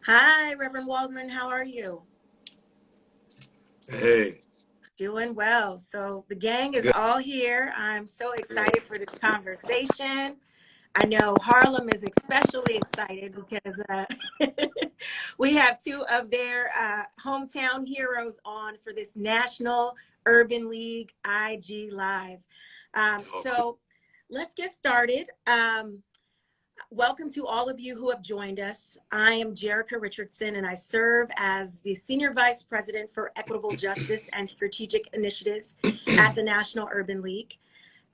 Hi, Reverend Waldman. How are you? Hey, Doing well. So the gang is good. all here. I'm so excited for this conversation. I know Harlem is especially excited because we have two of their hometown heroes on for this National Urban League IG Live. Oh, cool. So let's get started. Welcome to all of you who have joined us. I am Jerica Richardson, and I serve as the Senior Vice President for Equitable Justice and Strategic Initiatives at the National Urban League.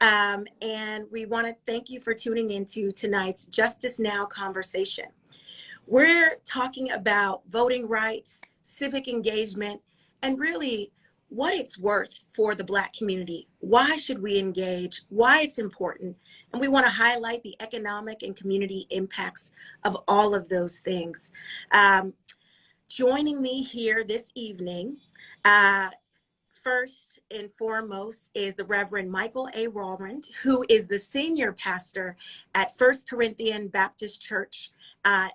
And we want to thank you for tuning into tonight's Justice Now conversation. We're talking about voting rights, civic engagement, and really what it's worth for the Black community. Why should we engage? Why it's important? And we want to highlight the economic and community impacts of all of those things. Um, Joining me here this evening, uh, first and foremost is the Reverend Michael A. Rawrand, who is the senior pastor at First Corinthian Baptist Church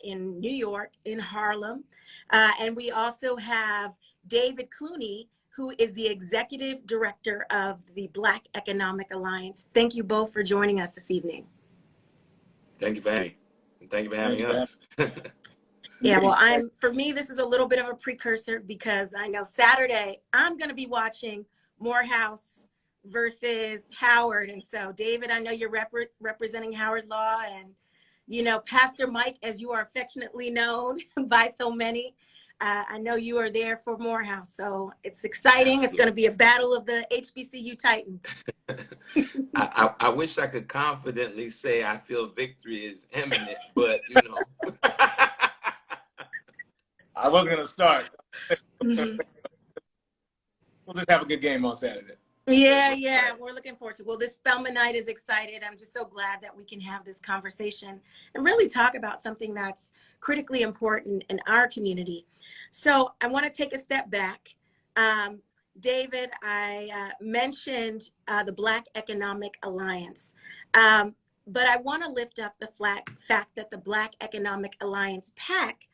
in New York, in Harlem. And we also have David Clooney, who is the executive director of the Black Economic Alliance. Thank you both for joining us this evening. Thank you for having me. Thank you for Thank having you for us. Yeah, well, for me, this is a little bit of a precursor because I know Saturday I'm going to be watching Morehouse versus Howard. And so, David, I know you're representing Howard Law, and, Pastor Mike, as you are affectionately known by so many. I know you are there for Morehouse. So it's exciting. It's going to Absolutely. be a battle of the HBCU Titans. I wish I could confidently say I feel victory is imminent, but you know. I wasn't going to start. Mhm. We'll just have a good game on Saturday. Yeah, we're looking forward to it. Well, this Spelman night is excited. I'm just so glad that we can have this conversation and really talk about something that's critically important in our community. So I want to take a step back. David, I mentioned the Black Economic Alliance, but I want to lift up the fact that the Black Economic Alliance PAC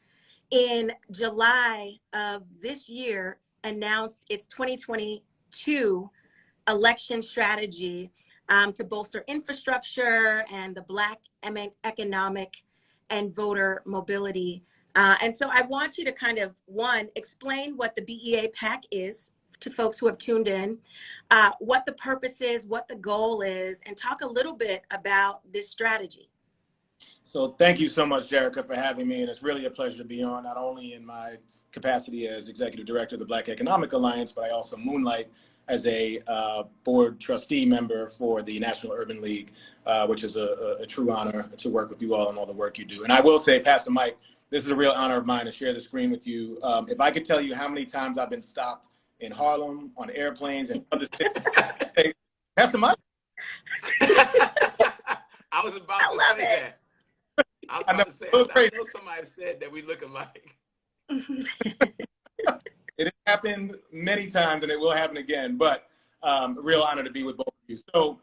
in July of this year announced its 2022 election strategy to bolster infrastructure and the Black economic and voter mobility. And so I want you to kind of, one, explain what the BEA PAC is to folks who have tuned in, what the purpose is, what the goal is, and talk a little bit about this strategy. So thank you so much, Jerica, for having me. And it's really a pleasure to be on, not only in my capacity as executive director of the Black Economic Alliance, but I also moonlight as a board trustee member for the National Urban League, which is a true honor to work with you all and all the work you do. And I will say, Pastor Mike, this is a real honor of mine to share the screen with you. If I could tell you how many times I've been stopped in Harlem, on airplanes, and other cities, Pastor Mike. I was about I to love say it. that. I was about to say, I know somebody said that we look alike. It has happened many times, and it will happen again, but a real honor to be with both of you. So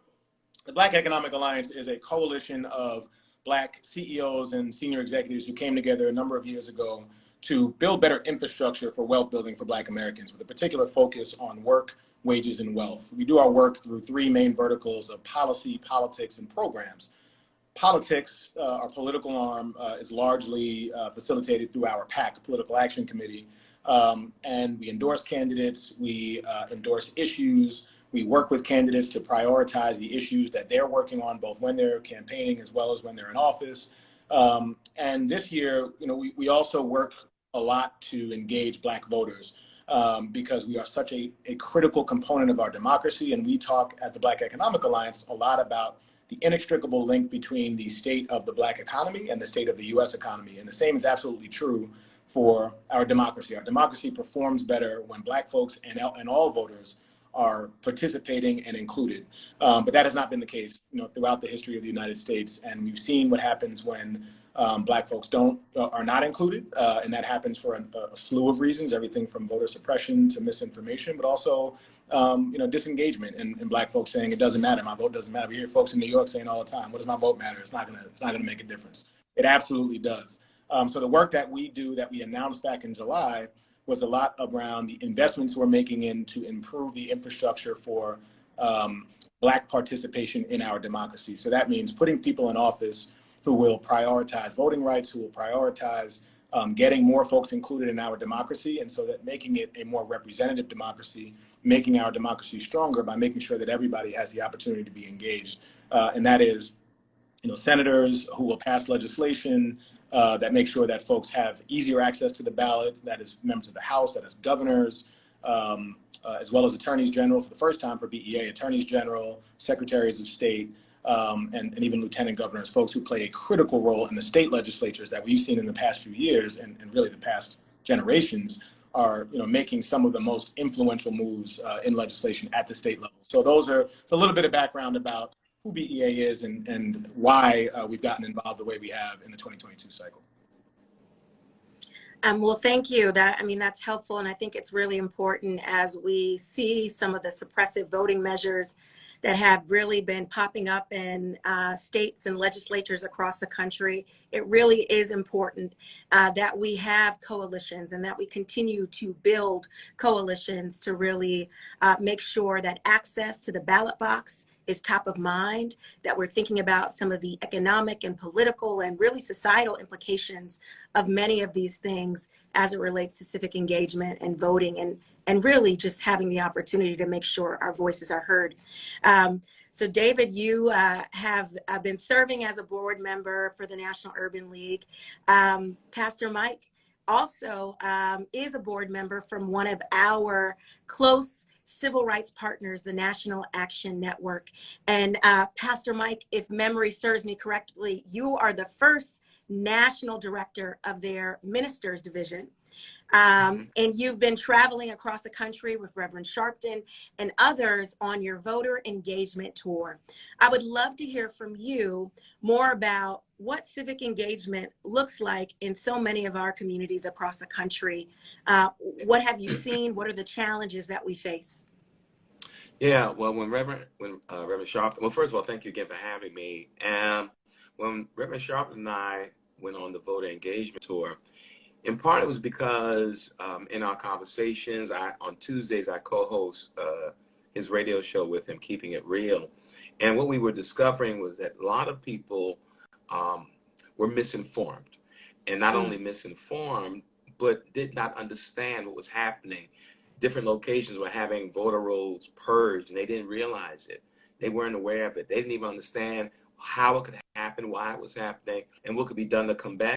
the Black Economic Alliance is a coalition of Black CEOs and senior executives who came together a number of years ago to build better infrastructure for wealth building for Black Americans, with a particular focus on work, wages, and wealth. We do our work through three main verticals of policy, politics, and programs. Politics, our political arm, is largely facilitated through our PAC, Political Action Committee. And we endorse candidates, we endorse issues, we work with candidates to prioritize the issues that they're working on, both when they're campaigning as well as when they're in office. And this year, we also work a lot to engage Black voters because we are such a critical component of our democracy. And we talk at the Black Economic Alliance a lot about the inextricable link between the state of the Black economy and the state of the US economy. And the same is absolutely true for our democracy. Our democracy performs better when Black folks and all voters are participating and included. But that has not been the case, throughout the history of the United States. And we've seen what happens when Black folks are not included. And that happens for a slew of reasons, everything from voter suppression to misinformation, but also disengagement and Black folks saying it doesn't matter. My vote doesn't matter. We hear folks in New York saying all the time, what does my vote matter? It's not gonna make a difference. It absolutely does. So the work that we do that we announced back in July was a lot around the investments we're making in to improve the infrastructure for Black participation in our democracy. So that means putting people in office who will prioritize voting rights, who will prioritize getting more folks included in our democracy, and so that making it a more representative democracy, making our democracy stronger by making sure that everybody has the opportunity to be engaged. And that is, senators who will pass legislation that make sure that folks have easier access to the ballot, that is members of the House, that is governors, as well as attorneys general for the first time for BEA, attorneys general, secretaries of state, and even lieutenant governors, folks who play a critical role in the state legislatures that we've seen in the past few years and really the past generations are making some of the most influential moves in legislation at the state level. So it's a little bit of background about who BEA is and why we've gotten involved the way we have in the 2022 cycle. Well, thank you. That's helpful. And I think it's really important as we see some of the suppressive voting measures that have really been popping up in states and legislatures across the country. It really is important that we have coalitions and that we continue to build coalitions to really make sure that access to the ballot box is top of mind, that we're thinking about some of the economic and political and really societal implications of many of these things as it relates to civic engagement and voting and really just having the opportunity to make sure our voices are heard. So David, you have been serving as a board member for the National Urban League. Pastor Mike also is a board member from one of our close civil rights partners, the National Action Network. And Pastor Mike, if memory serves me correctly, you are the first national director of their ministers division. And you've been traveling across the country with Reverend Sharpton and others on your voter engagement tour. I would love to hear from you more about what civic engagement looks like in so many of our communities across the country. What have you seen? What are the challenges that we face? Yeah, well, when Reverend Sharpton, well, first of all, thank you again for having me. And when Reverend Sharpton and I went on the voter engagement tour, in part it was because in our conversations, on Tuesdays I co-host his radio show with him, Keeping It Real. And what we were discovering was that a lot of people were misinformed. And not only misinformed, but did not understand what was happening. Different locations were having voter rolls purged, and they didn't realize it. They weren't aware of it. They didn't even understand how it could happen, why it was happening, and what could be done to combat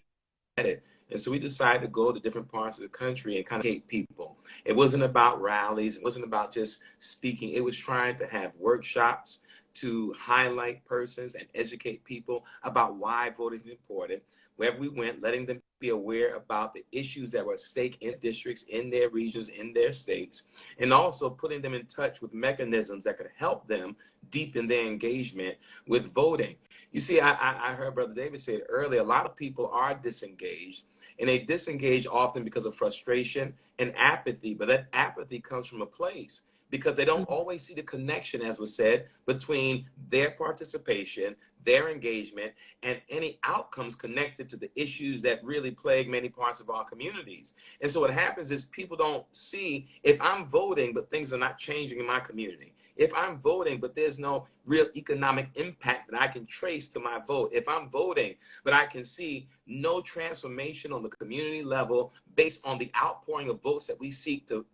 it. And so we decided to go to different parts of the country and kind of educate people. It wasn't about rallies. It wasn't about just speaking. It was trying to have workshops to highlight persons and educate people about why voting is important. Wherever we went, letting them be aware about the issues that were at stake in districts, in their regions, in their states, and also putting them in touch with mechanisms that could help them deepen their engagement with voting. You see, I heard Brother David say it earlier, a lot of people are disengaged, and they disengage often because of frustration and apathy, but that apathy comes from a place because they don't always see the connection, as was said, between their participation, their engagement, and any outcomes connected to the issues that really plague many parts of our communities. And so what happens is people don't see, if I'm voting, but things are not changing in my community. If I'm voting, but there's no real economic impact that I can trace to my vote. If I'm voting, but I can see no transformation on the community level based on the outpouring of votes that we seek to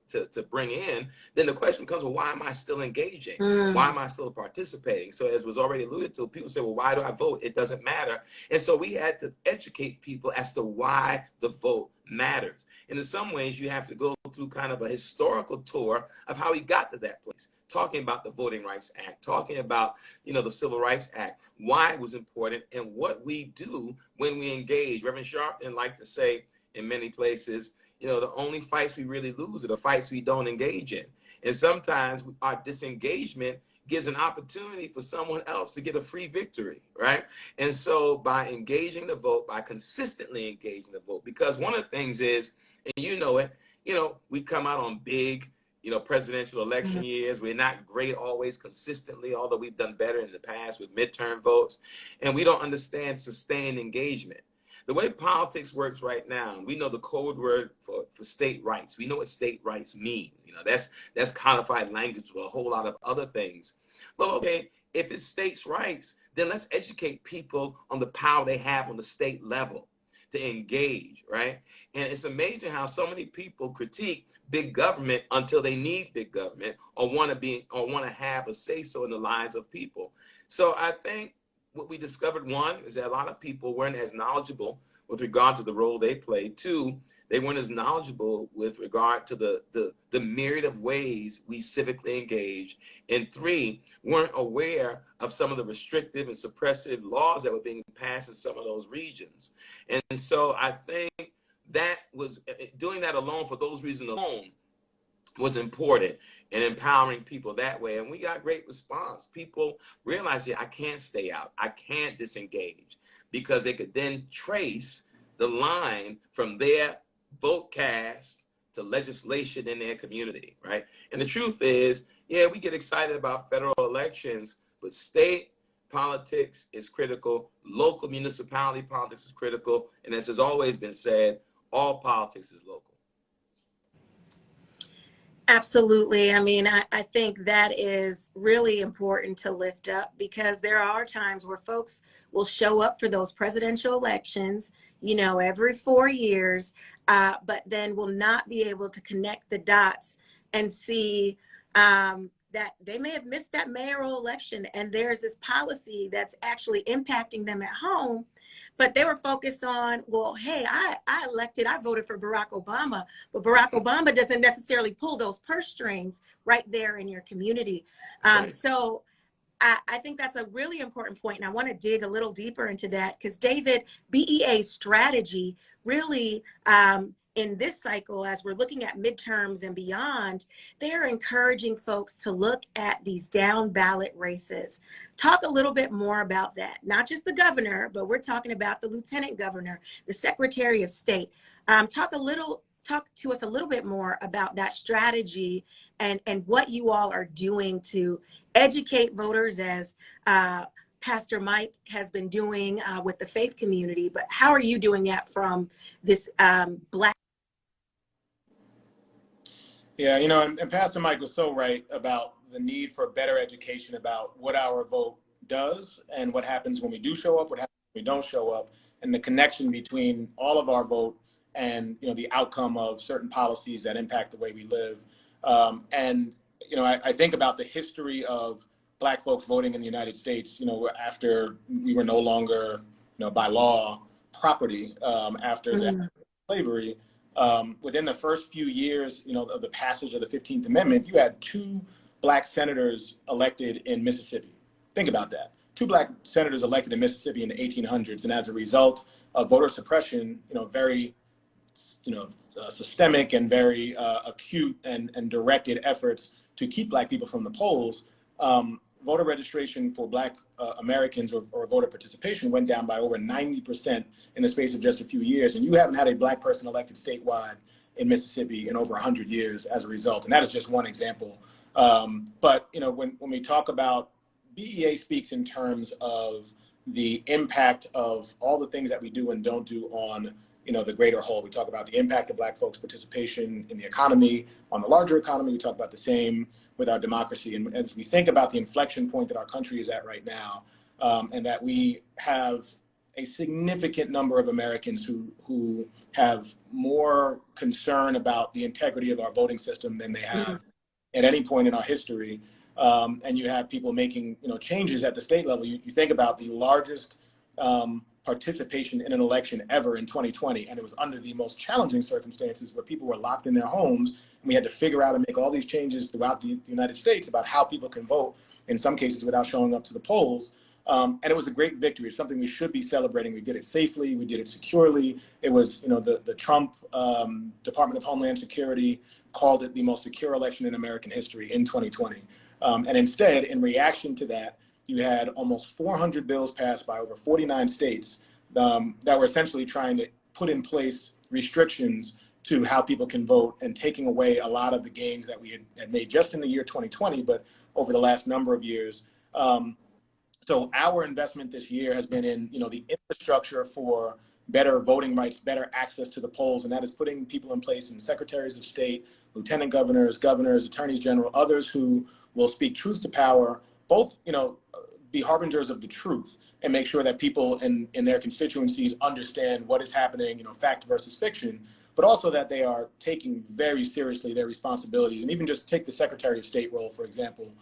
bring in, then the question becomes, well, why am I still engaging? Why am I still participating? So as was already alluded to, people say, well, why do I vote? It doesn't matter. And so we had to educate people as to why the vote matters. And in some ways, you have to go through kind of a historical tour of how we got to that place, talking about the Voting Rights Act, talking about, the Civil Rights Act, why it was important, and what we do when we engage. Reverend Sharpton liked to say in many places, the only fights we really lose are the fights we don't engage in. And sometimes our disengagement gives an opportunity for someone else to get a free victory, right? And so by engaging the vote, by consistently engaging the vote, because one of the things is, and we come out on big, presidential election years. We're not great always consistently, although we've done better in the past with midterm votes. And we don't understand sustained engagement. the way politics works right now, we know the code word for state rights. We know what state rights mean. You know, that's codified language for a whole lot of other things. But okay, if it's states' rights, then let's educate people on the power they have on the state level to engage, right? And it's amazing how so many people critique big government until they need big government or want to have a say so in the lives of people. So I think what we discovered, one, is that a lot of people weren't as knowledgeable with regard to the role they played. Two, they weren't as knowledgeable with regard to the myriad of ways we civically engage. And three, weren't aware of some of the restrictive and suppressive laws that were being passed in some of those regions. And so I think that was, doing that alone for those reasons alone was important in empowering people that way. And we got great response. People realized, yeah, I can't stay out. I can't disengage, because they could then trace the line from their vote cast to legislation in their community, right? And the truth is, yeah, we get excited about federal elections, but state politics is critical. Local municipality politics is critical. And as has always been said, all politics is local. Absolutely. I mean, I think that is really important to lift up, because there are times where folks will show up for those presidential elections, you know, every 4 years, but then will not be able to connect the dots and see that they may have missed that mayoral election, and there's this policy that's actually impacting them at home. But they were focused on, well, hey, I voted for Barack Obama, but Barack Obama doesn't necessarily pull those purse strings right there in your community. Right. So I think that's a really important point. And I want to dig a little deeper into that, because David, BEA's strategy really, in this cycle, as we're looking at midterms and beyond, they're encouraging folks to look at these down ballot races. Talk a little bit more about that. Not just the governor, but we're talking about the lieutenant governor, the secretary of state. Talk to us a little bit more about that strategy and what you all are doing to educate voters, as Pastor Mike has been doing with the faith community. But how are you doing that from this Black? Yeah, you know, and Pastor Mike was so right about the need for better education about what our vote does and what happens when we do show up, what happens when we don't show up, and the connection between all of our vote and, you know, the outcome of certain policies that impact the way we live. And, you know, I think about the history of Black folks voting in the United States, you know, after we were no longer, you know, by law property, after that slavery. Within the first few years, you know, of the passage of the 15th Amendment, you had 2 Black senators elected in Mississippi. Think about that. 2 Black senators elected in Mississippi in the 1800s. And as a result of voter suppression, you know, very, you know, systemic and very acute and directed efforts to keep Black people from the polls, voter registration for Black Americans or voter participation went down by over 90% in the space of just a few years. And you haven't had a Black person elected statewide in Mississippi in over 100 years as a result. And that is just one example. But, you know, when we talk about, BEA speaks in terms of the impact of all the things that we do and don't do on, you know, the greater whole. We talk about the impact of Black folks' participation in the economy, on the larger economy. We talk about the same with our democracy. And as we think about the inflection point that our country is at right now, and that we have a significant number of Americans who have more concern about the integrity of our voting system than they have at any point in our history. And you have people making, you know, changes at the state level. You think about the largest participation in an election ever in 2020, and it was under the most challenging circumstances where people were locked in their homes, and we had to figure out and make all these changes throughout the United States about how people can vote, in some cases without showing up to the polls. And it was a great victory. It's something we should be celebrating. We did it safely. We did it securely. It was, you know, the Trump Department of Homeland Security called it the most secure election in American history in 2020. And instead, in reaction to that, you had almost 400 bills passed by over 49 states that were essentially trying to put in place restrictions to how people can vote and taking away a lot of the gains that we had made just in the year 2020, but over the last number of years. So our investment this year has been in, you know, the infrastructure for better voting rights, better access to the polls, and that is putting people in place in secretaries of state, lieutenant governors, governors, attorneys general, others who will speak truth to power, both, be harbingers of the truth and make sure that people in their constituencies understand what is happening, fact versus fiction, but also that they are taking very seriously their responsibilities. And even just take the Secretary of State role, for example.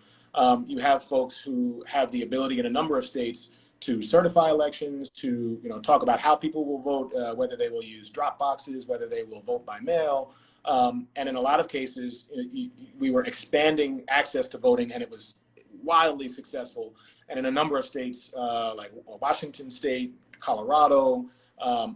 You have folks who have the ability in a number of states to certify elections, to talk about how people will vote, whether they will use drop boxes, whether they will vote by mail. And in a lot of cases, we were expanding access to voting, and it was wildly successful. And in a number of states, like Washington State, Colorado,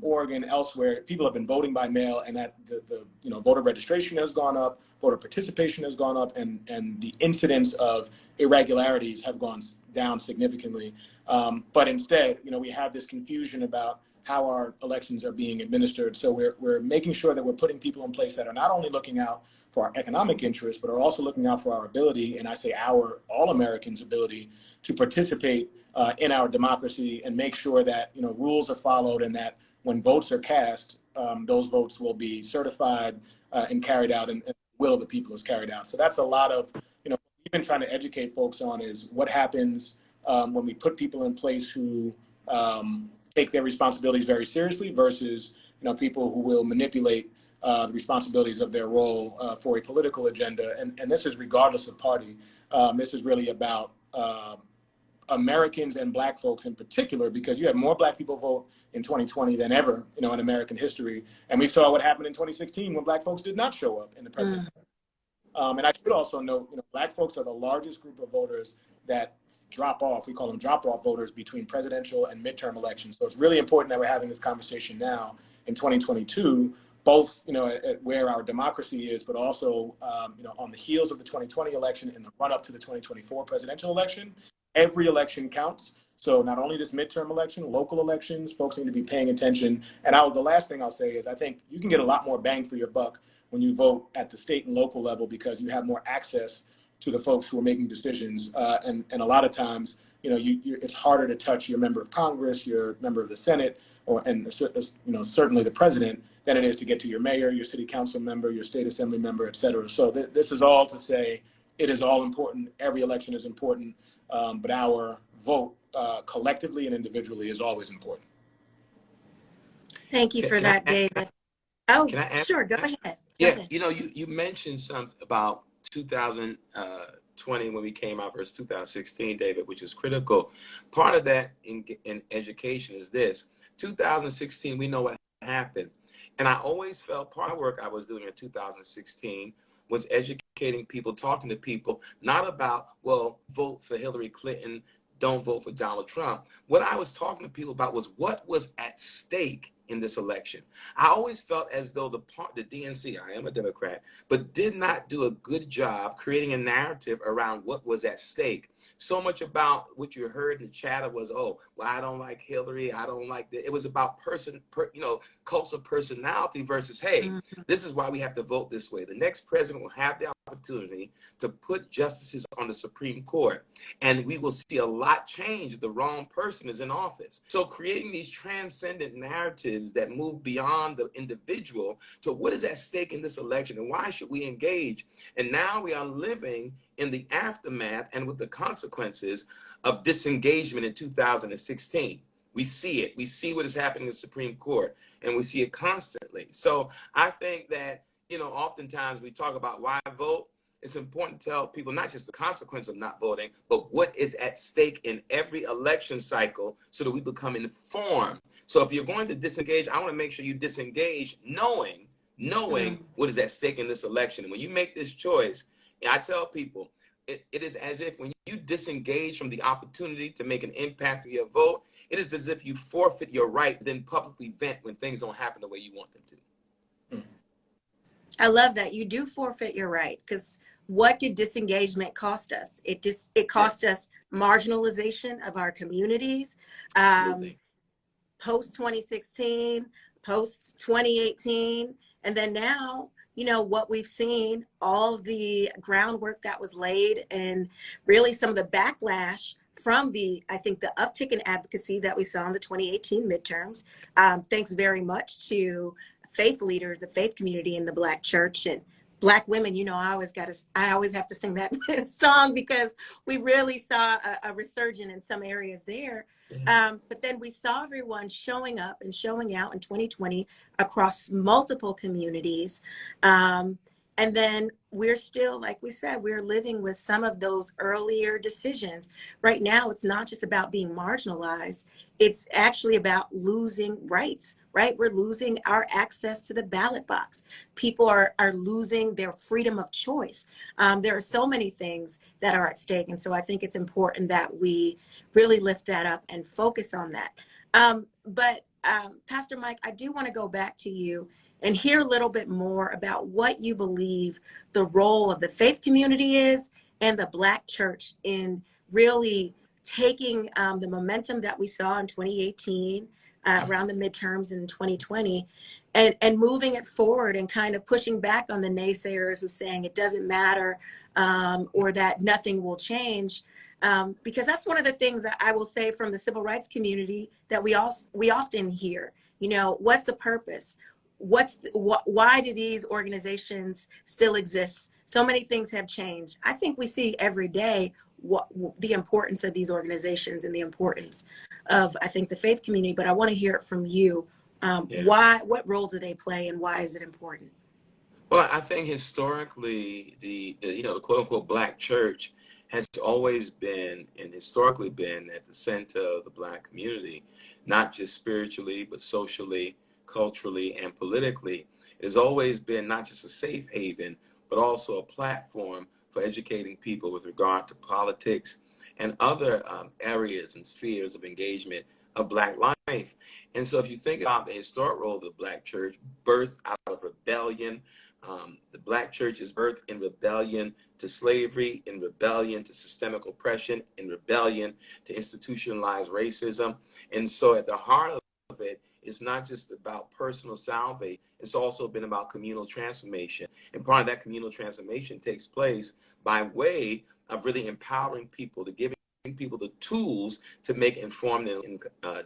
Oregon, elsewhere, people have been voting by mail, and that the voter registration has gone up, voter participation has gone up, and the incidence of irregularities have gone down significantly. But instead, we have this confusion about how our elections are being administered. So we're making sure that we're putting people in place that are not only looking out for our economic interests, but are also looking out for our ability, and I say all Americans' ability to participate in our democracy and make sure that rules are followed, and that when votes are cast, those votes will be certified and carried out, and the will of the people is carried out. So that's a lot of what we've been trying to educate folks on, is what happens when we put people in place who take their responsibilities very seriously versus people who will manipulate the responsibilities of their role for a political agenda. And this is regardless of party. This is really about Americans and Black folks in particular, because you had more Black people vote in 2020 than ever, in American history. And we saw what happened in 2016 when Black folks did not show up in the presidential. And I should also note, Black folks are the largest group of voters that drop off. We call them drop-off voters between presidential and midterm elections. So it's really important that we're having this conversation now in 2022, both at where our democracy is, but also on the heels of the 2020 election and the run-up to the 2024 presidential election. Every election counts. So not only this midterm election, local elections, folks need to be paying attention. And the last thing I'll say is I think you can get a lot more bang for your buck when you vote at the state and local level, because you have more access to the folks who are making decisions. And a lot of times, it's harder to touch your member of Congress, your member of the Senate, and certainly the president, than it is to get to your mayor, your city council member, your state assembly member, et cetera. So this is all to say it is all important. Every election is important, but our vote collectively and individually is always important. Thank you for that, David. Oh, can I ask sure. Go ahead. Yeah, you mentioned something about 2020 when we came out versus 2016, David, which is critical. Part of that in education is this. 2016, we know what happened. And I always felt part of the work I was doing in 2016 was educating people, talking to people, not about, well, vote for Hillary Clinton, don't vote for Donald Trump. What I was talking to people about was what was at stake in this election. I always felt as though the DNC, I am a Democrat, but did not do a good job creating a narrative around what was at stake. So much about what you heard in the chatter was, oh, well, I don't like Hillary, I don't like that. It was about cults of personality versus, hey, this is why we have to vote this way. The next president will have the opportunity to put justices on the Supreme Court, and we will see a lot change if the wrong person is in office. So creating these transcendent narratives that move beyond the individual to what is at stake in this election and why should we engage. And now we are living in the aftermath and with the consequences of disengagement in 2016. We see it. We see what is happening in the Supreme Court, and we see it constantly. So I think that, oftentimes we talk about why vote. It's important to tell people not just the consequence of not voting, but what is at stake in every election cycle so that we become informed. So if you're going to disengage, I want to make sure you disengage knowing what is at stake in this election. And when you make this choice, I tell people, it is as if when you disengage from the opportunity to make an impact with your vote, it is as if you forfeit your right, then publicly vent when things don't happen the way you want them to. I love that. You do forfeit your right, because what did disengagement cost us? It cost us marginalization of our communities. Post 2016, post 2018, and then now, what we've seen, all of the groundwork that was laid, and really some of the backlash from I think the uptick in advocacy that we saw in the 2018 midterms. Thanks very much to faith leaders, the faith community in the Black church, and Black women. I always have to sing that song because we really saw a resurgence in some areas there. But then we saw everyone showing up and showing out in 2020 across multiple communities. And then we're still, like we said, we're living with some of those earlier decisions. Right now, it's not just about being marginalized. It's actually about losing rights, right? We're losing our access to the ballot box. People are losing their freedom of choice. There are so many things that are at stake. And so I think it's important that we really lift that up and focus on that. But Pastor Mike, I do want to go back to you and hear a little bit more about what you believe the role of the faith community is and the Black church in really taking the momentum that we saw in 2018 around the midterms in 2020 and moving it forward and kind of pushing back on the naysayers who saying it doesn't matter or that nothing will change. Because that's one of the things that I will say from the civil rights community that we often hear, what's the purpose? Why do these organizations still exist? So many things have changed. I think we see every day the importance of these organizations and the importance of, I think, the faith community. But I want to hear it from you. What role do they play, and why is it important? Well, I think historically, the quote unquote Black church has always been and historically been at the center of the Black community, not just spiritually, but socially, culturally, and politically. It has always been not just a safe haven, but also a platform for educating people with regard to politics and other areas and spheres of engagement of Black life. And so if you think about the historic role of the Black church, birthed out of rebellion, the Black church is birthed in rebellion to slavery, in rebellion to systemic oppression, in rebellion to institutionalized racism. And so at the heart of it, it's not just about personal salvation, it's also been about communal transformation. And part of that communal transformation takes place by way of really empowering people, to giving people the tools to make informed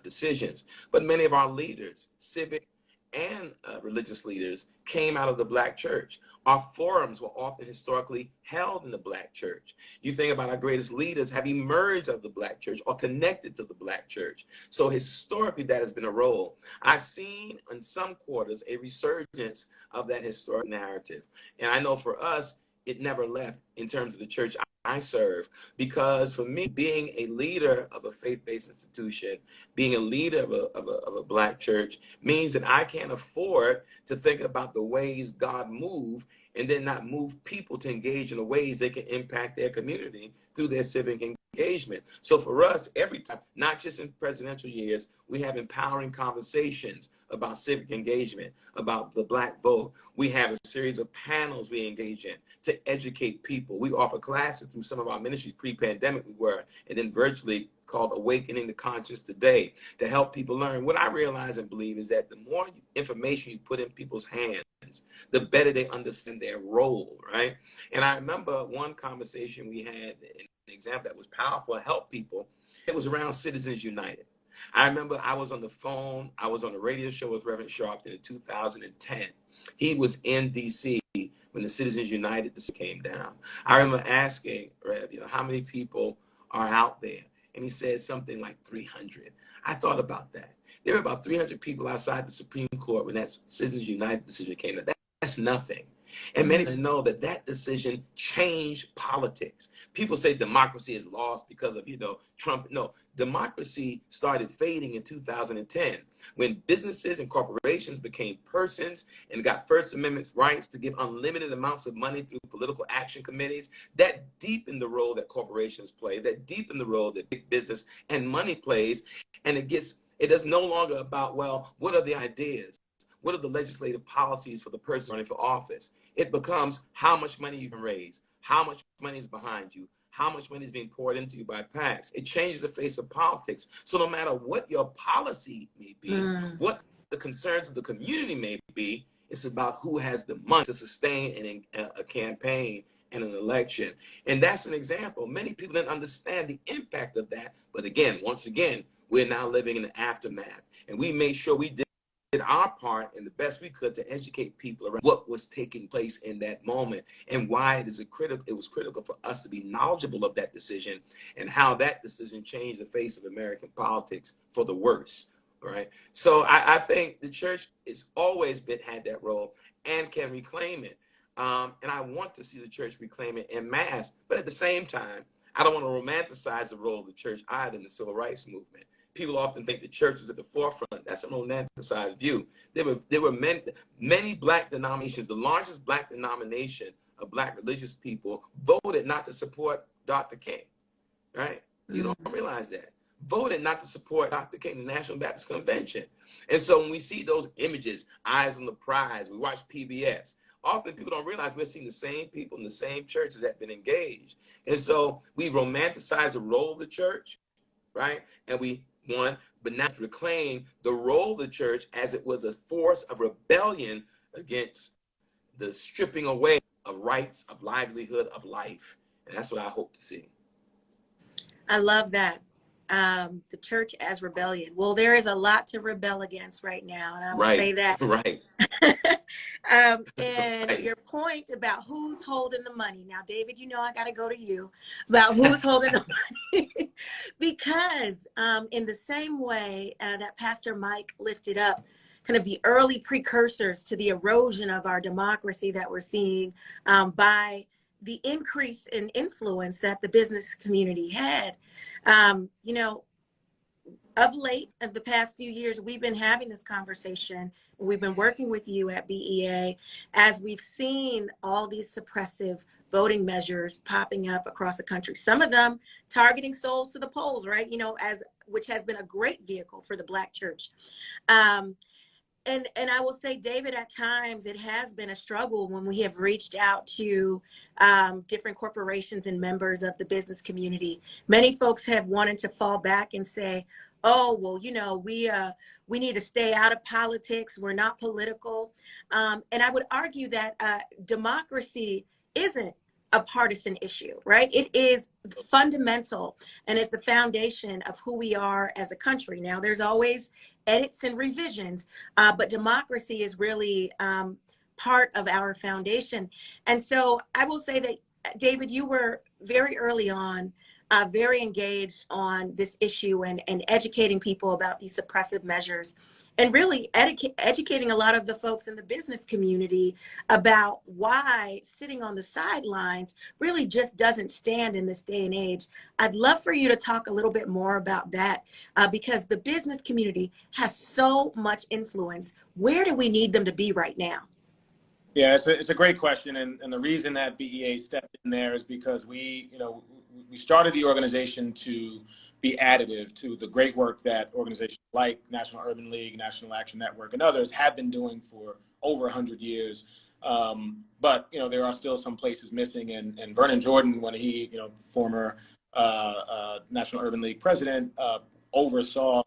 decisions. But many of our leaders, civic and religious leaders, came out of the Black church. Our forums were often historically held in the Black church. You think about our greatest leaders have emerged out of the Black church or connected to the Black church. So historically, that has been a role. I've seen in some quarters a resurgence of that historic narrative. And I know for us, it never left in terms of the church I serve, because for me, being a leader of a faith-based institution, being a leader of a Black church means that I can't afford to think about the ways God moved and then not move people to engage in the ways they can impact their community through their civic engagement. So for us, every time, not just in presidential years, we have empowering conversations about civic engagement, about the Black vote. We have a series of panels we engage in to educate people. We offer classes through some of our ministries. Pre-pandemic we were, and then virtually, called Awakening the Conscience Today, to help people learn. What I realize and believe is that the more information you put in people's hands, the better they understand their role, right? And I remember one conversation we had, an example that was powerful, helped people. It was around Citizens United. I remember I was on the phone, I was on a radio show with Reverend Sharpton in 2010. He was in DC when the Citizens United came down. I remember asking Rev, how many people are out there? And he said something like 300. I thought about that. There were about 300 people outside the Supreme Court when that Citizens United decision came down. That's nothing. And many know that that decision changed politics. People say democracy is lost because of, Trump. No, democracy started fading in 2010 when businesses and corporations became persons and got First Amendment rights to give unlimited amounts of money through political action committees. That deepened the role that corporations play, that deepened the role that big business and money plays. And it is no longer about, well, what are the ideas? What are the legislative policies for the person running for office? It becomes how much money you can raise, how much money is behind you, how much money is being poured into you by PACs. It changes the face of politics. So no matter what your policy may be, what the concerns of the community may be, it's about who has the money to sustain a campaign in an election. And that's an example. Many people didn't understand the impact of that. But again, once again, we're now living in the aftermath. And we made sure we did our part and the best we could to educate people around what was taking place in that moment and why it was critical for us to be knowledgeable of that decision and how that decision changed the face of American politics for the worse. Right. So I think the church has always had that role and can reclaim it. And I want to see the church reclaim it en masse. But at the same time, I don't want to romanticize the role of the church either in the civil rights movement. People often think the church was at the forefront. That's a romanticized view. There were many black denominations. The largest black denomination of black religious people voted not to support Dr. King. Right? You don't realize that. Voted not to support Dr. King, the National Baptist Convention. And so when we see those images, eyes on the prize, we watch PBS, often people don't realize we're seeing the same people in the same churches that have been engaged. And so we romanticize the role of the church, right? And but now reclaim the role of the church as it was a force of rebellion against the stripping away of rights, of livelihood, of life. And that's what I hope to see. I love that. The church as rebellion. Well, there is a lot to rebel against right now, and I will say that. Right. And Right. Your point about who's holding the money. Now, David, you know I got to go to you about who's holding the money. Because in the same way that Pastor Mike lifted up kind of the early precursors to the erosion of our democracy that we're seeing by the increase in influence that the business community had. You know, of late, of the past few years, we've been having this conversation. We've been working with you at BEA as we've seen all these suppressive voting measures popping up across the country. Some of them targeting souls to the polls, right? You know, which has been a great vehicle for the Black church. And I will say, David, at times it has been a struggle when we have reached out to different corporations and members of the business community. Many folks have wanted to fall back and say, oh, well, you know, we need to stay out of politics. We're not political. And I would argue that democracy isn't a partisan issue, right? It is fundamental and it's the foundation of who we are as a country. Now, there's always edits and revisions, but democracy is really part of our foundation. And so I will say that, David, you were very early on, very engaged on this issue and educating people about these suppressive measures and really educating a lot of the folks in the business community about why sitting on the sidelines really just doesn't stand in this day and age. I'd love for you to talk a little bit more about that because the business community has so much influence. Where do we need them to be right now? Yeah, it's a great question. And the reason that BEA stepped in there is because we started the organization to be additive to the great work that organizations like National Urban League, National Action Network, and others have been doing for over 100 years. But, you know, there are still some places missing. And Vernon Jordan, when he, you know, former National Urban League president, oversaw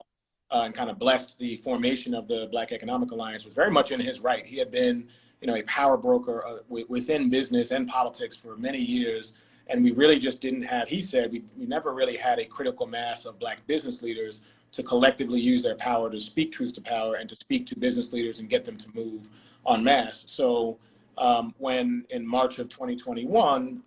and kind of blessed the formation of the Black Economic Alliance, was very much in his right. He had been, you know, a power broker within business and politics for many years. And we really just didn't have, he said, we never really had a critical mass of Black business leaders to collectively use their power to speak truth to power and to speak to business leaders and get them to move en masse. So when in March of 2021,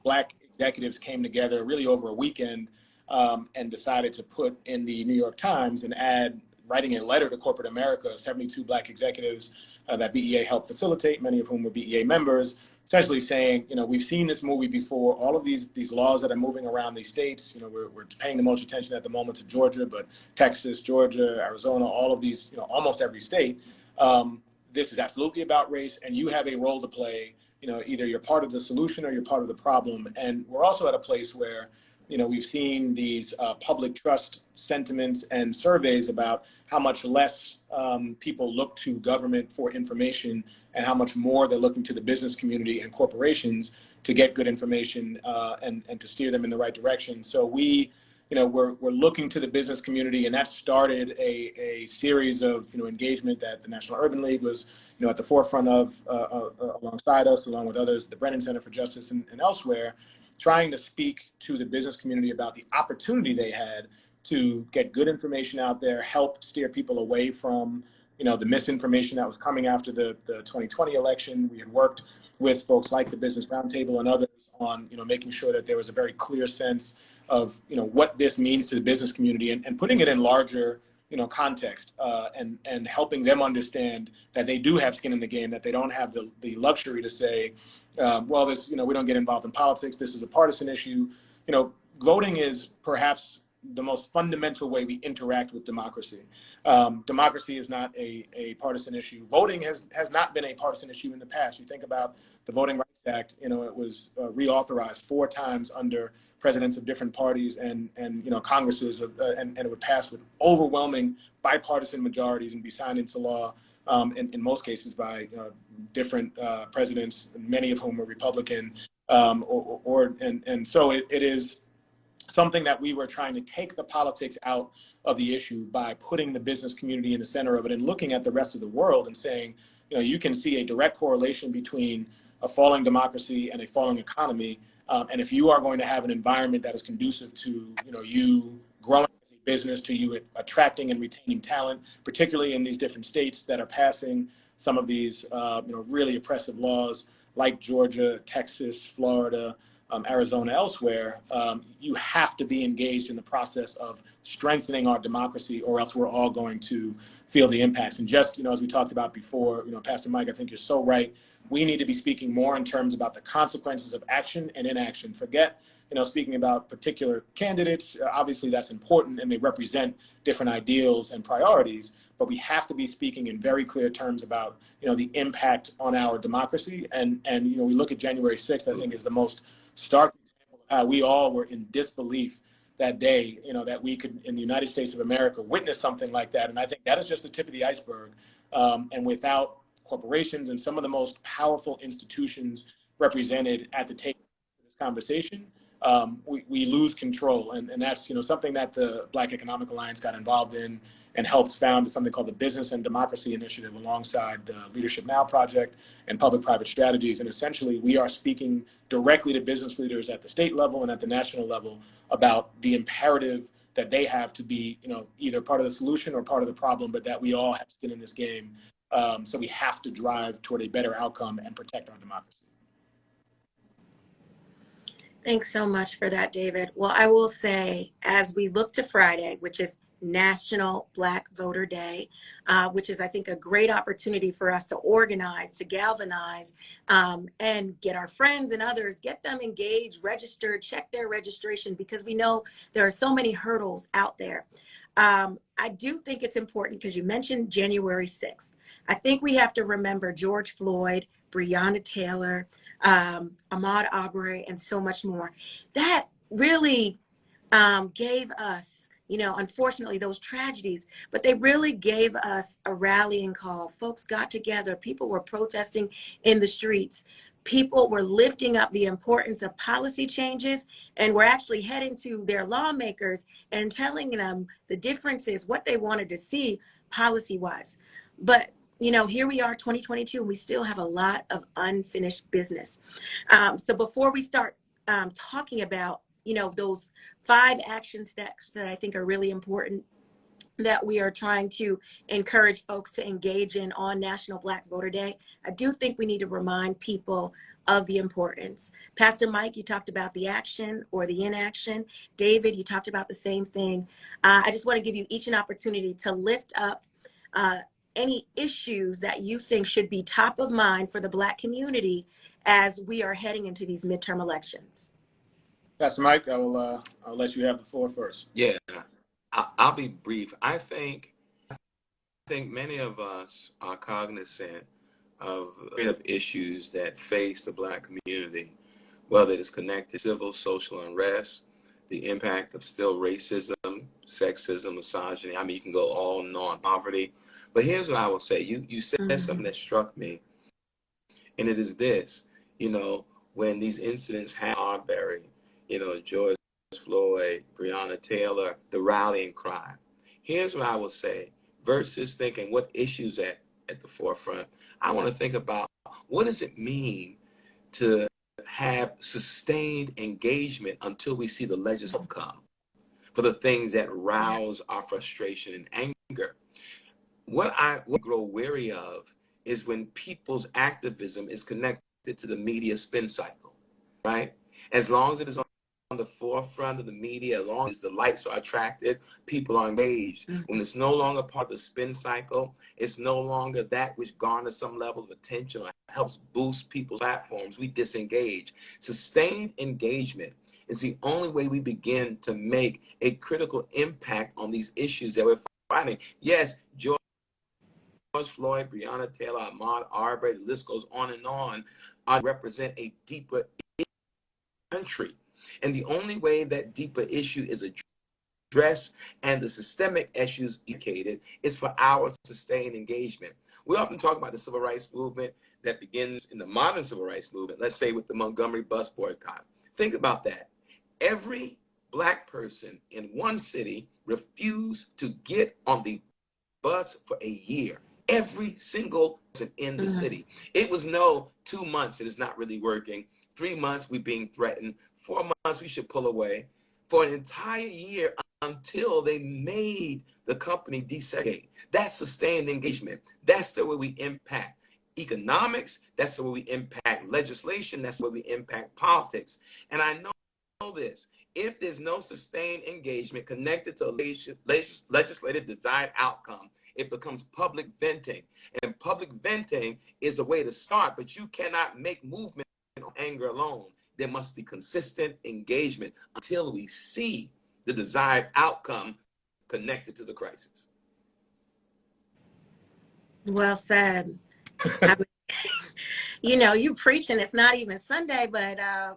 Black executives came together really over a weekend and decided to put in the New York Times an ad writing a letter to corporate America, 72 Black executives that BEA helped facilitate, many of whom were BEA members, essentially saying, you know, we've seen this movie before. All of these laws that are moving around these states, you know, we're paying the most attention at the moment to Georgia, but Texas, Georgia, Arizona, all of these, you know, almost every state. This is absolutely about race, and you have a role to play. You know, either you're part of the solution or you're part of the problem. And we're also at a place where, you know, we've seen these public trust sentiments and surveys about how much less people look to government for information and how much more they're looking to the business community and corporations to get good information and to steer them in the right direction. So we, we're looking to the business community, and that started a series of engagement that the National Urban League was at the forefront of alongside us, along with others, the Brennan Center for Justice and elsewhere, trying to speak to the business community about the opportunity they had to get good information out there, help steer people away from the misinformation that was coming after the 2020 election. We had worked with folks like the Business Roundtable and others on making sure that there was a very clear sense of what this means to the business community, and putting it in larger context, and helping them understand that they do have skin in the game, that they don't have the luxury to say, well, this we don't get involved in politics, this is a partisan issue. Voting is perhaps the most fundamental way we interact with democracy. Democracy is not a partisan issue. Voting has not been a partisan issue in the past. You think about the Voting Rights Act, it was reauthorized 4 times under presidents of different parties and Congresses, and it would pass with overwhelming bipartisan majorities and be signed into law, in most cases by different presidents, many of whom were Republican, and so it is something that we were trying to take the politics out of the issue by putting the business community in the center of it, and looking at the rest of the world and saying, you can see a direct correlation between a falling democracy and a falling economy. And if you are going to have an environment that is conducive to, you growing as a business, to you attracting and retaining talent, particularly in these different states that are passing some of these, really oppressive laws like Georgia, Texas, Florida, Arizona, elsewhere, you have to be engaged in the process of strengthening our democracy, or else we're all going to feel the impacts. And just, as we talked about before, Pastor Mike, I think you're so right. We need to be speaking more in terms about the consequences of action and inaction. Forget, speaking about particular candidates. Obviously, that's important, and they represent different ideals and priorities. But we have to be speaking in very clear terms about, the impact on our democracy. And we look at January 6th, I think, is the most stark example of how we all were in disbelief that day, that we could, in the United States of America, witness something like that. And I think that is just the tip of the iceberg. And without corporations and some of the most powerful institutions represented at the table of this conversation, we lose control. And that's, something that the Black Economic Alliance got involved in and helped found something called the Business and Democracy Initiative alongside the Leadership Now Project and Public-Private Strategies. And essentially, we are speaking directly to business leaders at the state level and at the national level about the imperative that they have to be, either part of the solution or part of the problem, but that we all have skin in this game. So we have to drive toward a better outcome and protect our democracy. Thanks so much for that, David. Well, I will say, as we look to Friday, which is National Black Voter Day, which is, I think, a great opportunity for us to organize, to galvanize, and get our friends and others, get them engaged, registered, check their registration, because we know there are so many hurdles out there. I do think it's important, because you mentioned January 6th. I think we have to remember George Floyd, Breonna Taylor, Ahmaud Arbery, and so much more. That really gave us, unfortunately, those tragedies, but they really gave us a rallying call. Folks got together. People were protesting in the streets. People were lifting up the importance of policy changes, and were actually heading to their lawmakers and telling them the differences, what they wanted to see policy-wise. But here we are, 2022, and we still have a lot of unfinished business. So before we start talking about, those 5 action steps that I think are really important, that we are trying to encourage folks to engage in on National Black Voter Day, I do think we need to remind people of the importance. Pastor Mike, you talked about the action or the inaction. David, you talked about the same thing. I just want to give you each an opportunity to lift up any issues that you think should be top of mind for the Black community as we are heading into these midterm elections. Pastor Mike, I'll let you have the floor first. Yeah, I'll be brief. I think many of us are cognizant of issues that face the Black community, whether it is connected to civil, social unrest, the impact of still racism, sexism, misogyny. I mean, you can go on and on, poverty. But here's what I will say. You said something that struck me, and it is this. When these incidents happen, Arbery, George Floyd, Breonna Taylor, the rallying cry. Here's what I will say, versus thinking what issues at the forefront. I want to think about what does it mean to have sustained engagement until we see the legislative outcome for the things that rouse our frustration and anger. What I will grow weary of is when people's activism is connected to the media spin cycle, right? As long as it is on the forefront of the media, as long as the lights are attracted, people are engaged. When it's no longer part of the spin cycle, it's no longer that which garners some level of attention or helps boost people's platforms, we disengage. Sustained engagement is the only way we begin to make a critical impact on these issues that we're fighting. Yes, George Floyd, Breonna Taylor, Ahmaud Arbery, the list goes on, represent a deeper country. And the only way that deeper issue is addressed and the systemic issues indicated is for our sustained engagement. We often talk about the civil rights movement that begins in the modern civil rights movement, let's say with the Montgomery bus boycott. Think about that. Every Black person in one city refused to get on the bus for a year. Every single person in the city. It was no 2 months, it is not really working. 3 months, we're being threatened. 4 months, we should pull away. For an entire year until they made the company desegregate. That's sustained engagement. That's the way we impact economics. That's the way we impact legislation. That's the way we impact politics. And I know this. If there's no sustained engagement connected to a legislative desired outcome, it becomes public venting. And public venting is a way to start, but you cannot make movement on anger alone. There must be consistent engagement until we see the desired outcome connected to the crisis. Well said. I mean, you preaching, it's not even Sunday, but I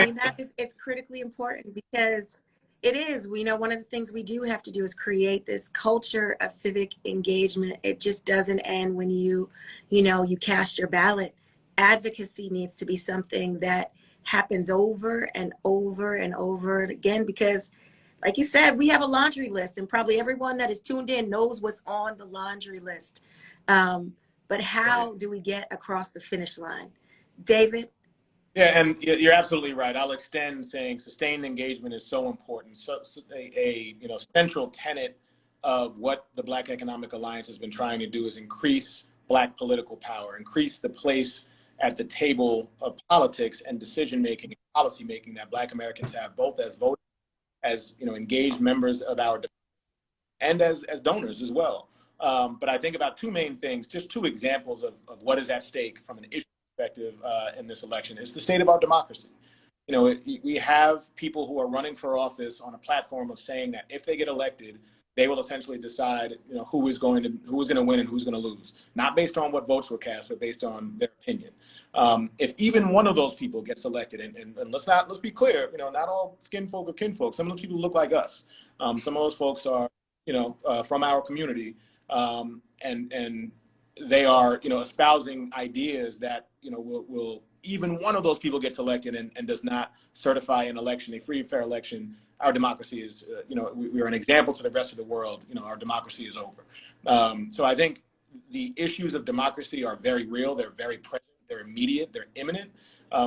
mean, it's critically important because it is, one of the things we do have to do is create this culture of civic engagement. It just doesn't end when you cast your ballot. Advocacy needs to be something that happens over and over and over again, because like you said, we have a laundry list and probably everyone that is tuned in knows what's on the laundry list. But how do we get across the finish line? David? Yeah, and you're absolutely right. I'll extend saying sustained engagement is so important. So a central tenet of what the Black Economic Alliance has been trying to do is increase Black political power, increase the place at the table of politics and decision making and policy making that Black Americans have, both as voters, as engaged members of our and as donors as well. But I think about two main things, just two examples of what is at stake from an issue perspective in this election. Is the state of our democracy. We have people who are running for office on a platform of saying that if they get elected, they will essentially decide, who is going to win and who's going to lose, not based on what votes were cast, but based on their opinion. If even one of those people gets elected, and let's be clear, not all skin folk are kinfolk. Some of those people look like us. Some of those folks are, from our community, and they are, espousing ideas that, will even one of those people gets elected and does not certify an election, a free, fair election. Our democracy is, we are an example to the rest of the world. Our democracy is over. So I think the issues of democracy are very real. They're very present. They're immediate. They're imminent.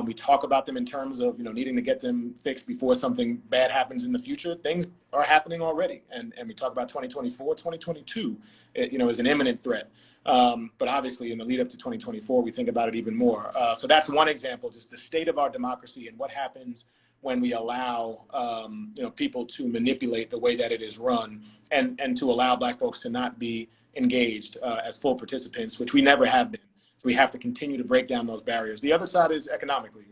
We talk about them in terms of, needing to get them fixed before something bad happens in the future. Things are happening already. And we talk about 2024, 2022, is an imminent threat. But obviously in the lead up to 2024, we think about it even more. So that's one example, just the state of our democracy and what happens when we allow, people to manipulate the way that it is run and to allow Black folks to not be engaged as full participants, which we never have been. So we have to continue to break down those barriers. The other side is economically.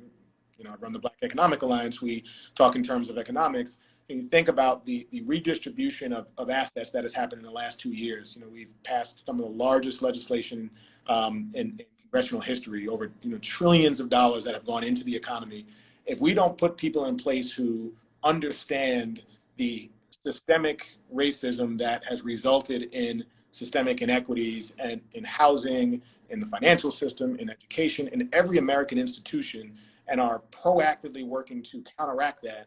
I run the Black Economic Alliance. We talk in terms of economics. And you think about the redistribution of assets that has happened in the last 2 years. We've passed some of the largest legislation in congressional history, over trillions of dollars that have gone into the economy. If we don't put people in place who understand the systemic racism that has resulted in systemic inequities and in housing, in the financial system, in education, in every American institution, and are proactively working to counteract that,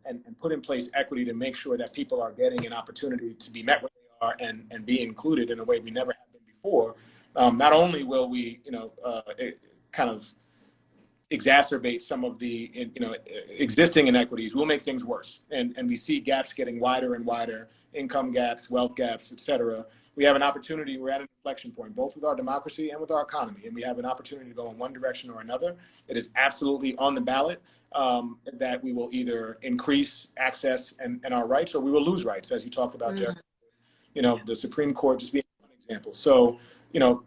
and put in place equity to make sure that people are getting an opportunity to be met where they are and be included in a way we never have been before, not only will we, kind of exacerbate some of the existing inequities, we'll make things worse, and we see gaps getting wider and wider, income gaps, wealth gaps, et cetera. We have an opportunity. We're at an inflection point, both with our democracy and with our economy, and we have an opportunity to go in one direction or another. It is absolutely on the ballot that we will either increase access and our rights, or we will lose rights, as you talked about, Jeff. The Supreme Court just being one example. So,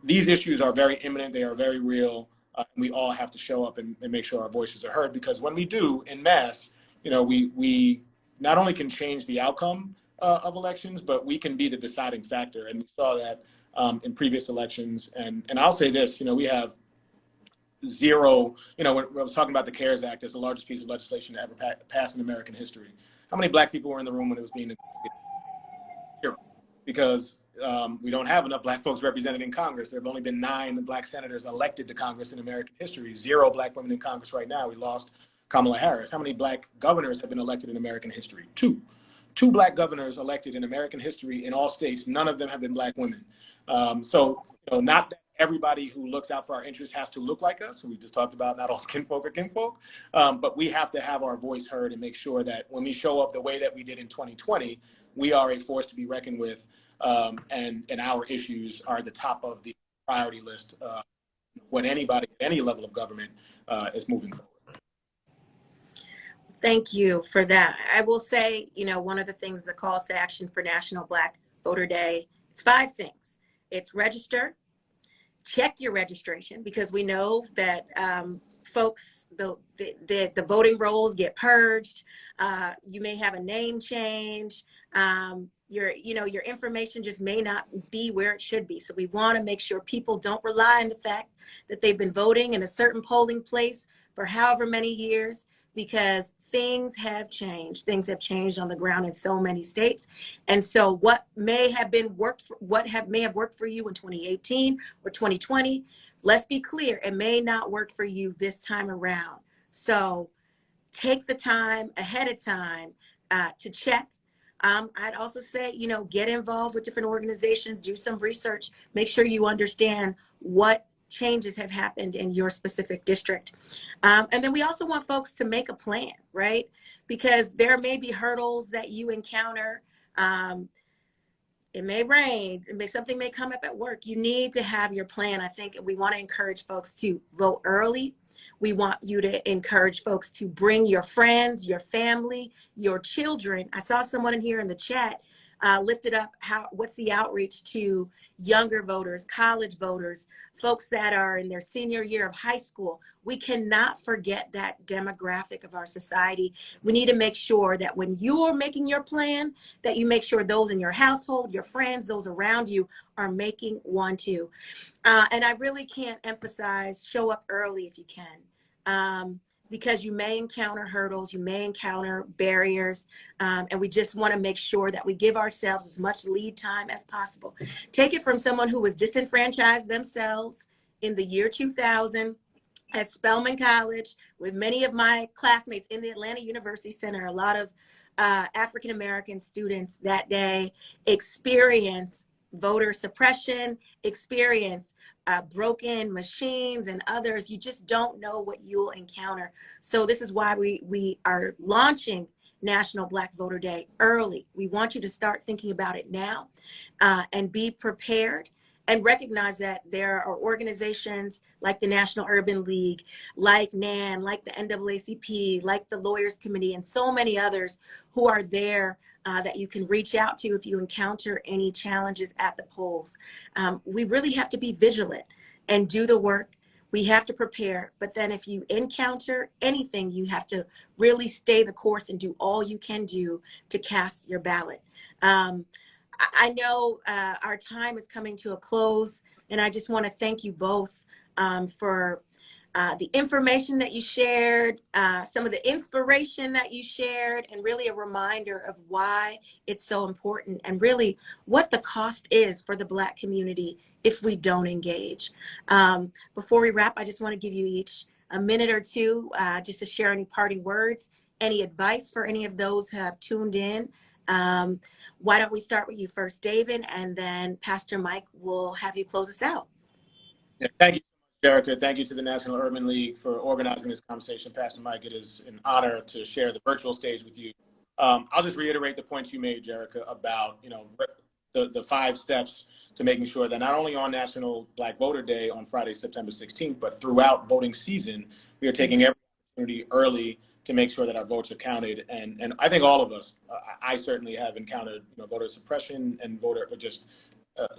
these issues are very imminent. They are very real. We all have to show up and make sure our voices are heard, because when we do in mass, we not only can change the outcome of elections, but we can be the deciding factor. And we saw that in previous elections. And I'll say this, we have zero, when I was talking about the CARES Act as the largest piece of legislation to ever pass in American history. How many Black people were in the room when it was being negotiated? Zero. Because we don't have enough Black folks represented in Congress. There have only been 9 Black senators elected to Congress in American history. 0 Black women in Congress right now. We lost Kamala Harris. How many Black governors have been elected in American history? 2. 2 Black governors elected in American history in all states. None of them have been Black women. So, not that everybody who looks out for our interests has to look like us. We just talked about not all skinfolk are kinfolk, but we have to have our voice heard and make sure that when we show up the way that we did in 2020, we are a force to be reckoned with, and our issues are at the top of the priority list when anybody at any level of government is moving forward. Thank you for that. I will say, one of the things, the calls to action for National Black Voter Day, it's 5 things. It's register, check your registration, because we know that folks, the voting rolls get purged. You may have a name change. Your information just may not be where it should be. So we want to make sure people don't rely on the fact that they've been voting in a certain polling place for however many years, because things have changed. Things have changed on the ground in so many states. And so what may have worked for you in 2018 or 2020, let's be clear, it may not work for you this time around. So take the time ahead of time to check. I'd also say, get involved with different organizations, do some research, make sure you understand what changes have happened in your specific district. And then we also want folks to make a plan, right? Because there may be hurdles that you encounter. It may rain, something may come up at work. You need to have your plan. I think we want to encourage folks to vote early. We want you to encourage folks to bring your friends, your family, your children. I saw someone in here in the chat lifted up what's the outreach to younger voters, college voters, folks that are in their senior year of high school. We cannot forget that demographic of our society. We need to make sure that when you're making your plan, that you make sure those in your household, your friends, those around you are making one too. And I really can't emphasize show up early if you can. Because you may encounter hurdles, you may encounter barriers, and we just want to make sure that we give ourselves as much lead time as possible. Take it from someone who was disenfranchised themselves in the year 2000 at Spelman College with many of my classmates in the Atlanta University Center. A lot of African-American students that day experienced voter suppression, experience broken machines and others. You just don't know what you'll encounter. So this is why we are launching National Black Voter Day early. We want you to start thinking about it now and be prepared, and recognize that there are organizations like the National Urban League, like NAN, like the NAACP, like the Lawyers Committee, and so many others who are there that you can reach out to if you encounter any challenges at the polls. We really have to be vigilant and do the work. We have to prepare, but then if you encounter anything, you have to really stay the course and do all you can do to cast your ballot. I know our time is coming to a close, and I just want to thank you both for the information that you shared, some of the inspiration that you shared, and really a reminder of why it's so important and really what the cost is for the Black community if we don't engage. Before we wrap, I just want to give you each a minute or two just to share any parting words, any advice for any of those who have tuned in. Why don't we start with you first, David, and then Pastor Mike will have you close us out. Yeah, thank you so much, Jerica. Thank you to the National Urban League for organizing this conversation. Pastor Mike, it is an honor to share the virtual stage with you. I'll just reiterate the points you made, Jerica, about the 5 steps to making sure that not only on National Black Voter Day on Friday, September 16th, but throughout voting season, we are taking every opportunity early to make sure that our votes are counted. And I think all of us, I certainly have encountered voter suppression and voter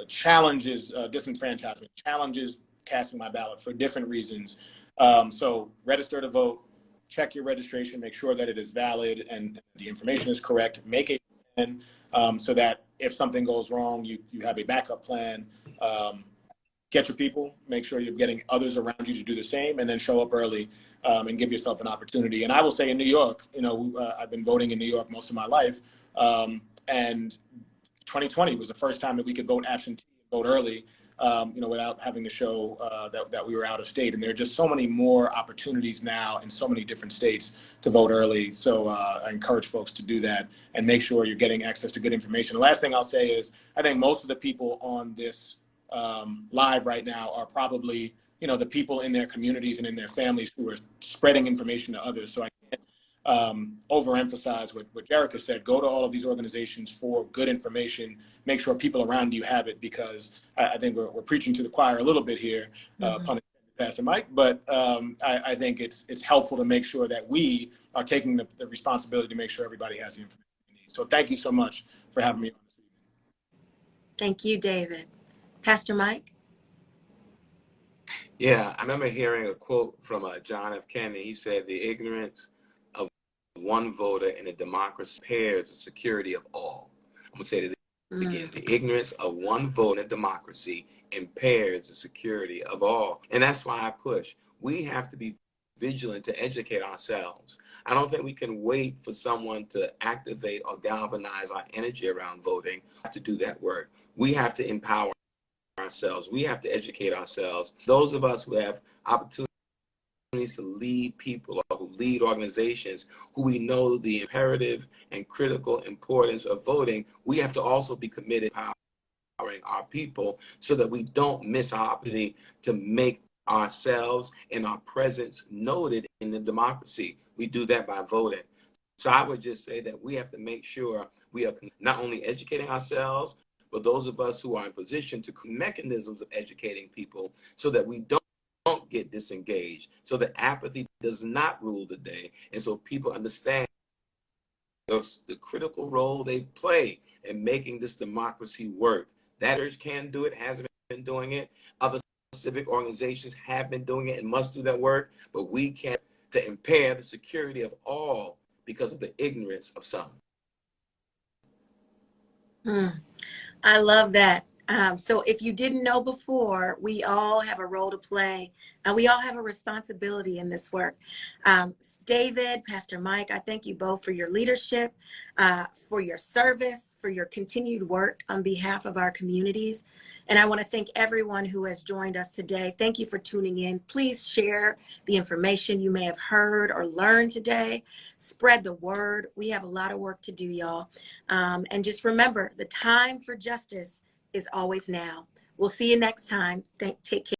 challenges, disenfranchisement, challenges casting my ballot for different reasons. So register to vote, check your registration, make sure that it is valid and the information is correct, make a plan so that if something goes wrong, you have a backup plan. Get your people, make sure you're getting others around you to do the same, and then show up early and give yourself an opportunity. And I will say in New York, I've been voting in New York most of my life, and 2020 was the first time that we could vote absentee, vote early, without having to show that we were out of state. And there are just so many more opportunities now in so many different states to vote early. So I encourage folks to do that and make sure you're getting access to good information. The last thing I'll say is I think most of the people on this live right now are probably, the people in their communities and in their families who are spreading information to others. So I can't overemphasize what Jerica said. Go to all of these organizations for good information. Make sure people around you have it, because I think we're preaching to the choir a little bit here, pun intended, Pastor Mike. But I think it's helpful to make sure that we are taking the responsibility to make sure everybody has the information they need. So thank you so much for having me on this evening. Thank you, David. Pastor Mike? Yeah, I remember hearing a quote from John F. Kennedy. He said, "The ignorance of one voter in a democracy impairs the security of all." I'm going to say that again. The ignorance of one vote in a democracy impairs the security of all. And that's why I push. We have to be vigilant to educate ourselves. I don't think we can wait for someone to activate or galvanize our energy around voting to do that work. We have to empower ourselves. We have to educate ourselves. Those of us who have opportunities to lead people or who lead organizations, who we know the imperative and critical importance of voting, we have to also be committed to empowering our people so that we don't miss our opportunity to make ourselves and our presence noted in the democracy. We do that by voting. So I would just say that we have to make sure we are not only educating ourselves, but those of us who are in position to mechanisms of educating people so that we don't get disengaged, so that apathy does not rule the day, and so people understand the critical role they play in making this democracy work. That church can do it, hasn't been doing it. Other civic organizations have been doing it and must do that work, but we can't to impair the security of all because of the ignorance of some. I love that. So if you didn't know before, we all have a role to play and we all have a responsibility in this work. David, Pastor Mike, I thank you both for your leadership, for your service, for your continued work on behalf of our communities. And I want to thank everyone who has joined us today. Thank you for tuning in. Please share the information you may have heard or learned today. Spread the word. We have a lot of work to do, y'all. And just remember, the time for justice is always now. We'll see you next time. Take care.